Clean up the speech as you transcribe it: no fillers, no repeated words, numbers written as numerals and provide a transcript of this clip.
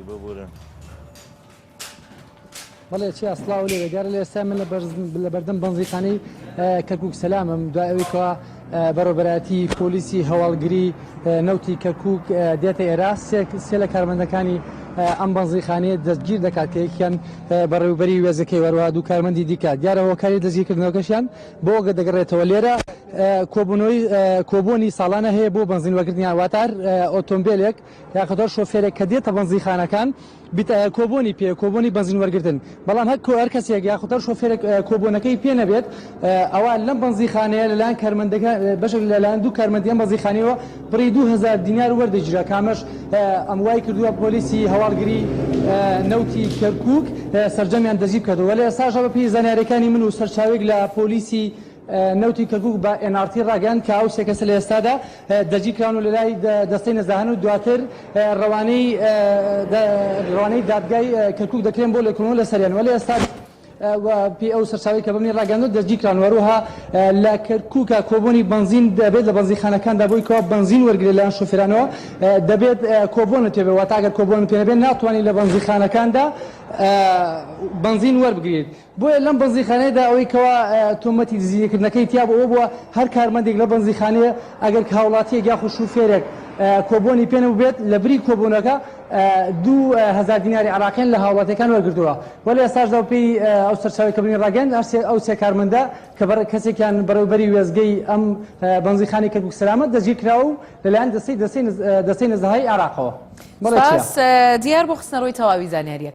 ببورن بەڵێ چی ئەسڵاو لێ دەگەر لە ئێستا من لە بەردەم بەنزیخانەی کەرکووک سەلامم دوای ئەوەیەوە بەڕێوەبەرایەتی پۆلیسی هەواڵگری نەوتی کەرکووک دێتە ئێرە سێ لە کارمەندەکانی ئەم بەنزیخانەیە دەستگیر دەکات کە یەکیان بەڕێوەبەری وێزەکەی وەروە دوو کارمەندی دیکە دیارە هۆکاری دەستگیرکردنەوەکەشیان بۆ دەگەڕێتەوە لێرە کۆبوونی ساڵانە هەیە بۆ بنزین وەرگرتنیان واتار ئۆتۆمبیلێک یاخەتەر شۆفێرێک کە دێتە بەنزیخانەکان کۆبوونی پێ کۆبوونی بنزین وەرگرتن بەڵام هەر کەسێک یاخۆتەر شۆفێرێک کۆبوونەکەی پێ نەبێت ئەوە لەم بنزیخانەیە لەلایەن کارمەندەکە بەشێک لەلایەن دوو کارمەندیان بنزیخانەوە پڕی 2000 دینار وەردەگیرا کامەش ئەم وای کردووە پۆلیسی هەواڵگری نەوتی کەرکووک سەرجەمیان دەزی کردووە لە ئێستاژە بە پێی زانیاریەکانی من و سەرچاوێک لە پۆلیسی نەوتی کەرکووک بە NRT ڕاگەیاند کە ئەو سێ کەسە لە ئێستادا دەجیکران و لە لای دەستەی نەزاهن و دواتر ڕەوانەی دادگای کەرکووک دەکرێن بۆ لێکۆڵینەوە لە سەریان وە لە ئێستا پێ ئەو سەرچاوی کە بەمنی ڕاگەاند و دەجیکران وەروها لە کەرکووکە کۆبوونی بنزین دەبێت لە بەنزیخانەکاندا بۆی کەوا بنزین وەرگێت لەلایەن شۆفێرانەوە دەبێت کۆبوونت پێ بێت واتە ئەگەر کۆبوون پێ نەبێت ناتوانێت لە بەنزیخانەکاندا بنزین وەربگرێت بۆیە لەم بەنزیخانەیەدا ئەوەی کەوا تۆمەتی دزیکردنەکەی تیا بۆ بووە هەر کارمەندێک لە بەنزیخانەیە ئەگەر هاوڵاتیەک یاخود شوفێرێک کۆبوونی پێ نەبێت لە بری کۆبوونەکە 2000 دیناری عراقیان لە هاوڵاتیەکان وەرگرتووە وەلی ئێستاشدا پێی ئەو سەرچاوی کە بنی ڕاگەاند ئەو سێ کارمەندە کە کەسێکیان بەڕێوەبەری وێزگەی ئەم بەنزیخانەی کەرکووک سەلامەت دەستگیرکراوە و لەلایەن دەستەی نەزەهایی عراقەوە. سپاس دیار بۆ خستنەوەی تەواوی زانیاریە.